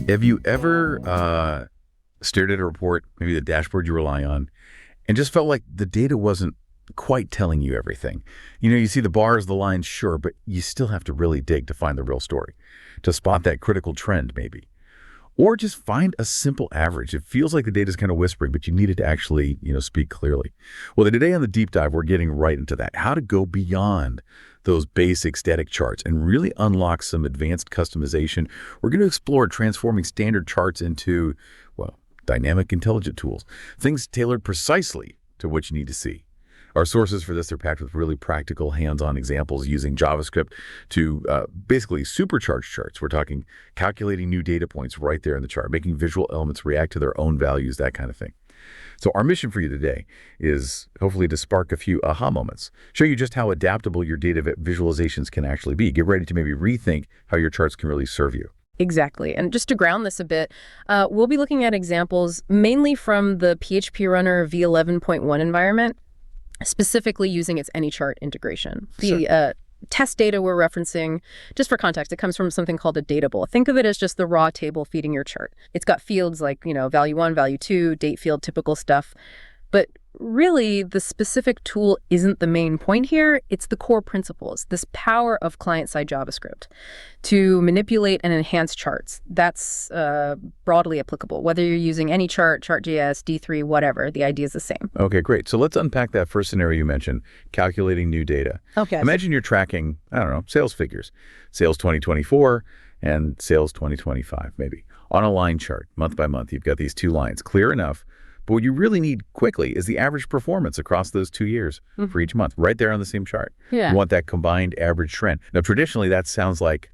Have you ever stared at a report, maybe the dashboard you rely on, and just felt like the data wasn't quite telling you everything? You know, you see the bars, the lines, sure, but you still have to really dig to find the real story, to spot that critical trend maybe. Or just find a simple average. It feels like the data is kind of whispering, but you need it to actually, speak clearly. Well, today on the deep dive, we're getting right into that. How to go beyond those basic static charts and really unlock some advanced customization. We're going to explore transforming standard charts into, well, dynamic intelligent tools, things tailored precisely to what you need to see. Our sources for this are packed with really practical, hands-on examples using JavaScript to basically supercharge charts. We're talking calculating new data points right there in the chart, making visual elements react to their own values, that kind of thing. So our mission for you today is hopefully to spark a few aha moments, show you just how adaptable your data visualizations can actually be. Get ready to maybe rethink how your charts can really serve you. Exactly. And just to ground this a bit, we'll be looking at examples mainly from the PHP Runner v11.1 environment, specifically using its AnyChart integration. The test data we're referencing, just for context, it comes from something called a datable. Think of it as just the raw table feeding your chart. It's got fields like, value 1, value 2, date field, typical stuff. But really, the specific tool isn't the main point here. It's the core principles, this power of client-side JavaScript to manipulate and enhance charts. That's broadly applicable, whether you're using AnyChart, ChartJS, D3, whatever. The idea is the same. Okay, great. So let's unpack that first scenario you mentioned, calculating new data. Okay. Imagine you're tracking, sales figures, sales 2024 and sales 2025, maybe. On a line chart, month by month, you've got these two lines, clear enough. But what you really need quickly is the average performance across those 2 years for each month, right there on the same chart. Yeah. You want that combined average trend. Now, traditionally, that sounds like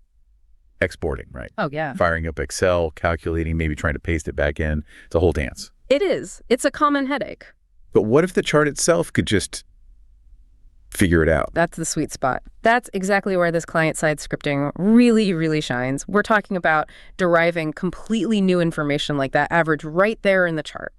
exporting, right? Oh, yeah. Firing up Excel, calculating, maybe trying to paste it back in. It's a whole dance. It is. It's a common headache. But what if the chart itself could just figure it out? That's the sweet spot. That's exactly where this client-side scripting really, really shines. We're talking about deriving completely new information like that average right there in the chart.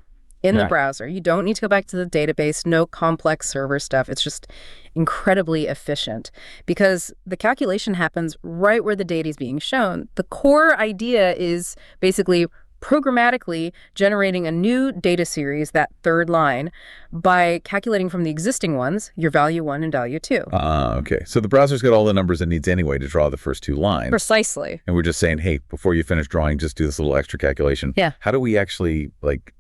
In the browser. You don't need to go back to the database, no complex server stuff. It's just incredibly efficient because the calculation happens right where the data is being shown. The core idea is basically programmatically generating a new data series, that third line, by calculating from the existing ones, your value 1 and value 2. Okay. So the browser's got all the numbers it needs anyway to draw the first two lines. Precisely. And we're just saying, hey, before you finish drawing, just do this little extra calculation. Yeah. How do we actually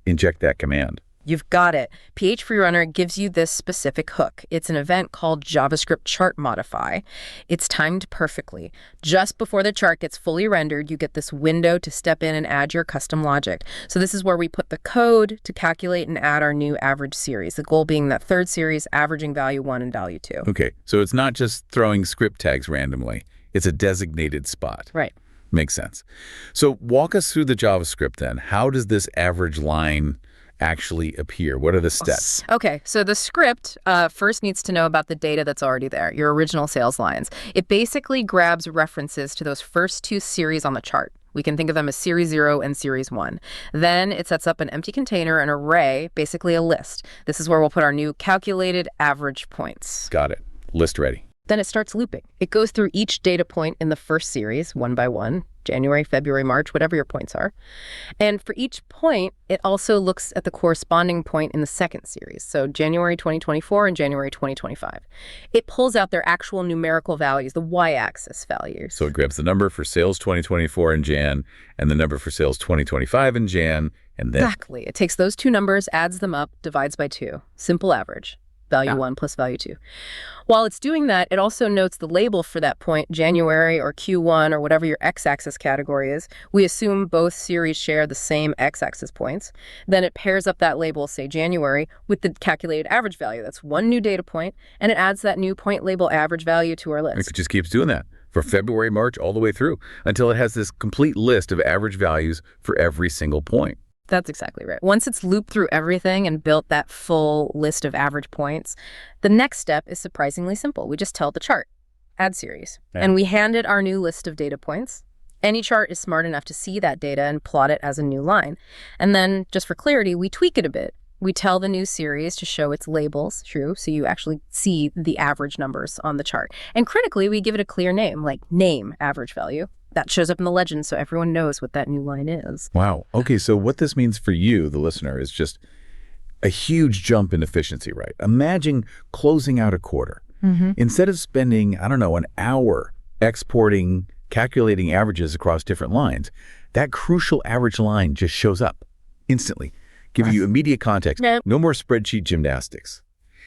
inject that command? You've got it. PHP Runner gives you this specific hook. It's an event called JavaScript chartModify. It's timed perfectly. Just before the chart gets fully rendered, you get this window to step in and add your custom logic. So this is where we put the code to calculate and add our new average series, the goal being that third series averaging value 1 and value 2. Okay, so it's not just throwing script tags randomly. It's a designated spot. Right. Makes sense. So walk us through the JavaScript then. How does this average line actually appear? What are the steps? Okay, so the script first needs to know about the data that's already there, your original sales lines. It basically grabs references to those first two series on the chart. We can think of them as series 0 and series 1. Then it sets up an empty container, an array, basically a list. This is where we'll put our new calculated average points. Got it. List ready. Then it starts looping. It goes through each data point in the first series, one by one, January, February, March, whatever your points are. And for each point, it also looks at the corresponding point in the second series, so January 2024 and January 2025. It pulls out their actual numerical values, the y-axis values. So it grabs the number for sales 2024 in Jan and the number for sales 2025 in Jan, and then... Exactly. It takes those two numbers, adds them up, divides by 2. Simple average. Value 1 plus value 2. While it's doing that, it also notes the label for that point, January or Q1 or whatever your x-axis category is. We assume both series share the same x-axis points. Then it pairs up that label, say January, with the calculated average value. That's one new data point, and it adds that new point label average value to our list. It just keeps doing that for February, March, all the way through until it has this complete list of average values for every single point. That's exactly right. Once it's looped through everything and built that full list of average points, the next step is surprisingly simple. We just tell the chart, add series, and we hand it our new list of data points. AnyChart is smart enough to see that data and plot it as a new line. And then, just for clarity, we tweak it a bit. We tell the new series to show its labels true, so you actually see the average numbers on the chart. And critically, we give it a clear name, like name average value. That shows up in the legend so everyone knows what that new line is. Wow. Okay, so what this means for you, the listener, is just a huge jump in efficiency, right? Imagine closing out a quarter. Instead of spending, I don't know, an hour exporting, calculating averages across different lines, that crucial average line just shows up instantly, giving you immediate context. No more spreadsheet gymnastics.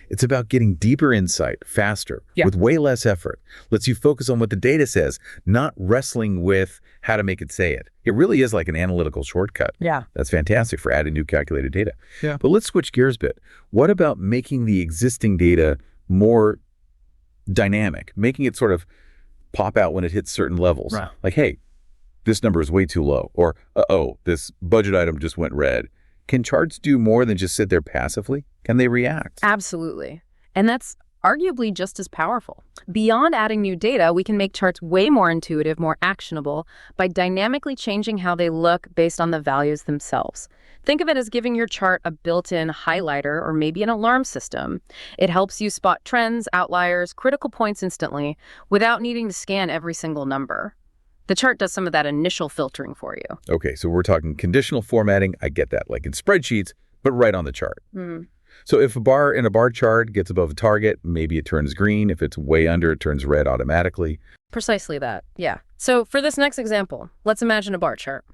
It's about getting deeper insight faster with way less effort. Lets you focus on what the data says, not wrestling with how to make it say it. It really is like an analytical shortcut. Yeah. That's fantastic for adding new calculated data. Yeah. But let's switch gears a bit. What about making the existing data more dynamic, making it sort of pop out when it hits certain levels? Right. Like, hey, this number is way too low, or uh-oh, this budget item just went red. Can charts do more than just sit there passively? Can they react? Absolutely. And that's arguably just as powerful. Beyond adding new data, we can make charts way more intuitive, more actionable by dynamically changing how they look based on the values themselves. Think of it as giving your chart a built-in highlighter or maybe an alarm system. It helps you spot trends, outliers, critical points instantly without needing to scan every single number. The chart does some of that initial filtering for you. Okay, so we're talking conditional formatting. I get that, like in spreadsheets, but right on the chart. So if a bar in a bar chart gets above a target, maybe it turns green. If it's way under, it turns red automatically. Precisely that, yeah. So for this next example, let's imagine a bar chart.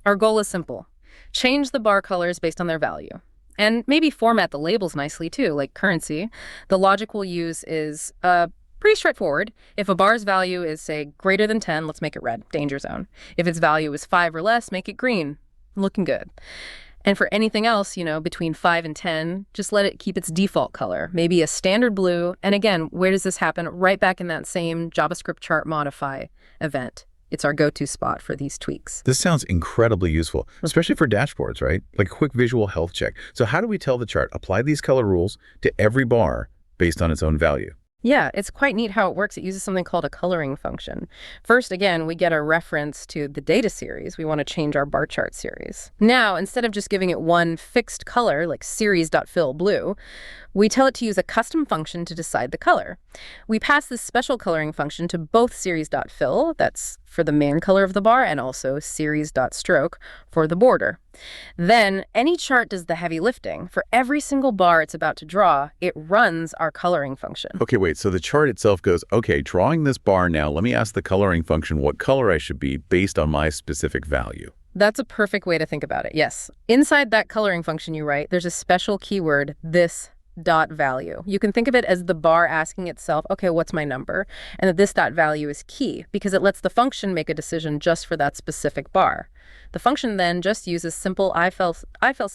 Our goal is simple. Change the bar colors based on their value. And maybe format the labels nicely too, like currency. The logic we'll use is pretty straightforward. If a bar's value is, say, greater than 10, let's make it red, danger zone. If its value is 5 or less, make it green, looking good. And for anything else, between 5 and 10, just let it keep its default color, maybe a standard blue. And again, where does this happen? Right back in that same JavaScript chartModify event. It's our go-to spot for these tweaks. This sounds incredibly useful, especially for dashboards, right? Like a quick visual health check. So how do we tell the chart, apply these color rules to every bar based on its own value? Yeah, it's quite neat how it works. It uses something called a coloring function. First, again, we get a reference to the data series. We want to change our bar chart series. Now, instead of just giving it one fixed color, like series.fill blue, we tell it to use a custom function to decide the color. We pass this special coloring function to both series.fill, that's for the main color of the bar, and also series.stroke for the border. Then any chart does the heavy lifting. For every single bar it's about to draw, it runs our coloring function. Okay, wait, so the chart itself goes, okay, drawing this bar now, let me ask the coloring function what color I should be based on my specific value. That's a perfect way to think about it, yes. Inside that coloring function you write, there's a special keyword, this dot value. You can think of it as the bar asking itself, okay, what's my number? And that this dot value is key because it lets the function make a decision just for that specific bar. The function then just uses simple if-else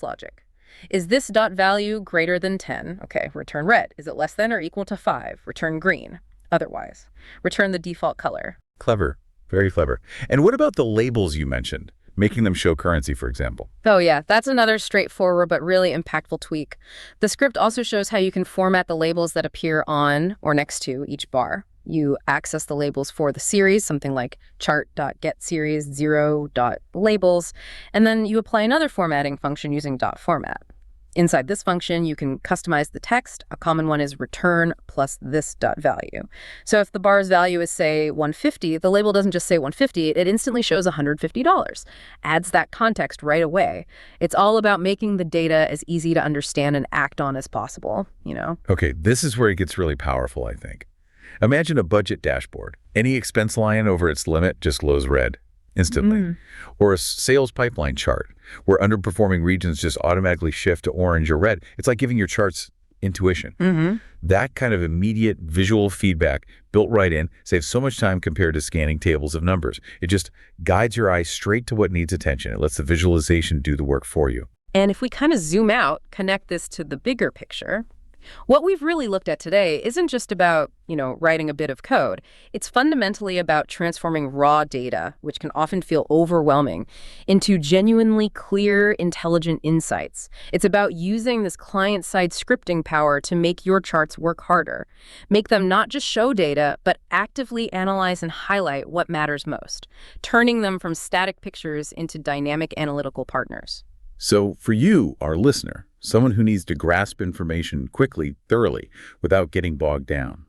logic. Is this dot value greater than 10? Okay, return red. Is it less than or equal to 5? Return green. Otherwise, return the default color. Clever, very clever. And what about the labels you mentioned? Making them show currency, for example. Oh yeah, that's another straightforward but really impactful tweak. The script also shows how you can format the labels that appear on or next to each bar. You access the labels for the series, something like chart.getSeries 0.labels, and then you apply another formatting function using .format. Inside this function, you can customize the text. A common one is return plus this dot value. So if the bar's value is, say, 150, the label doesn't just say 150, it instantly shows $150. Adds that context right away. It's all about making the data as easy to understand and act on as possible, Okay, this is where it gets really powerful, I think. Imagine a budget dashboard. Any expense line over its limit just glows red instantly. Or a sales pipeline chart where underperforming regions just automatically shift to orange or red. It's like giving your charts intuition. That kind of immediate visual feedback built right in saves so much time compared to scanning tables of numbers. It just guides your eye straight to what needs attention. It lets the visualization do the work for you. And if we kind of zoom out, connect this to the bigger picture, what we've really looked at today isn't just about, writing a bit of code. It's fundamentally about transforming raw data, which can often feel overwhelming, into genuinely clear, intelligent insights. It's about using this client-side scripting power to make your charts work harder. Make them not just show data, but actively analyze and highlight what matters most, turning them from static pictures into dynamic analytical partners. So for you, our listener, someone who needs to grasp information quickly, thoroughly, without getting bogged down,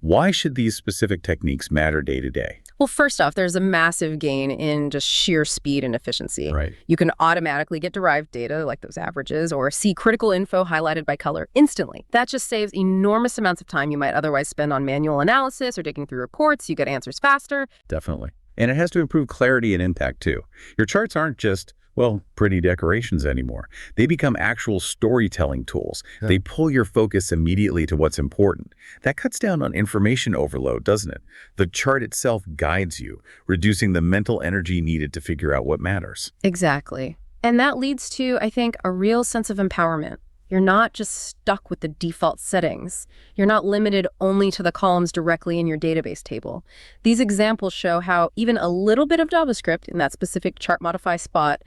why should these specific techniques matter day to day? Well, first off, there's a massive gain in just sheer speed and efficiency. Right. You can automatically get derived data like those averages or see critical info highlighted by color instantly. That just saves enormous amounts of time you might otherwise spend on manual analysis or digging through reports. You get answers faster. Definitely. And it has to improve clarity and impact too. Your charts aren't just, well, pretty decorations anymore. They become actual storytelling tools. Yeah. They pull your focus immediately to what's important. That cuts down on information overload, doesn't it? The chart itself guides you, reducing the mental energy needed to figure out what matters. Exactly. And that leads to, I think, a real sense of empowerment. You're not just stuck with the default settings. You're not limited only to the columns directly in your database table. These examples show how even a little bit of JavaScript in that specific chartModify spot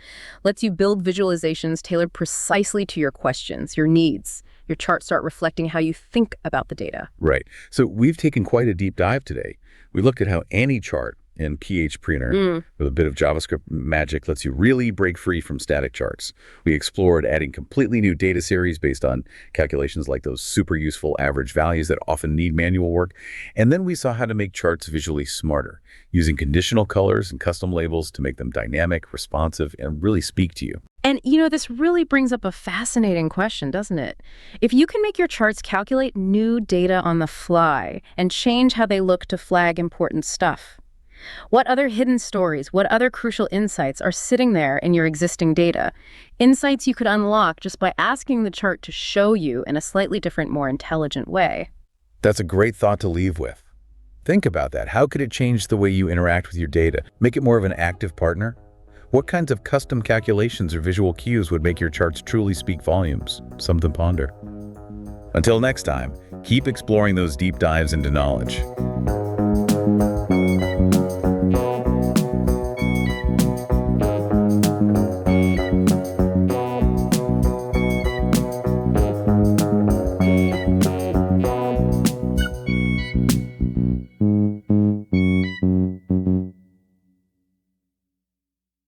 lets you build visualizations tailored precisely to your questions, your needs. Your charts start reflecting how you think about the data. Right. So we've taken quite a deep dive today. We looked at how any chart in PHPreener with a bit of JavaScript magic lets you really break free from static charts. We explored adding completely new data series based on calculations like those super useful average values that often need manual work. And then we saw how to make charts visually smarter, using conditional colors and custom labels to make them dynamic, responsive, and really speak to you. And, this really brings up a fascinating question, doesn't it? If you can make your charts calculate new data on the fly and change how they look to flag important stuff, what other hidden stories, what other crucial insights are sitting there in your existing data? Insights you could unlock just by asking the chart to show you in a slightly different, more intelligent way. That's a great thought to leave with. Think about that. How could it change the way you interact with your data? Make it more of an active partner? What kinds of custom calculations or visual cues would make your charts truly speak volumes? Something to ponder. Until next time, keep exploring those deep dives into knowledge.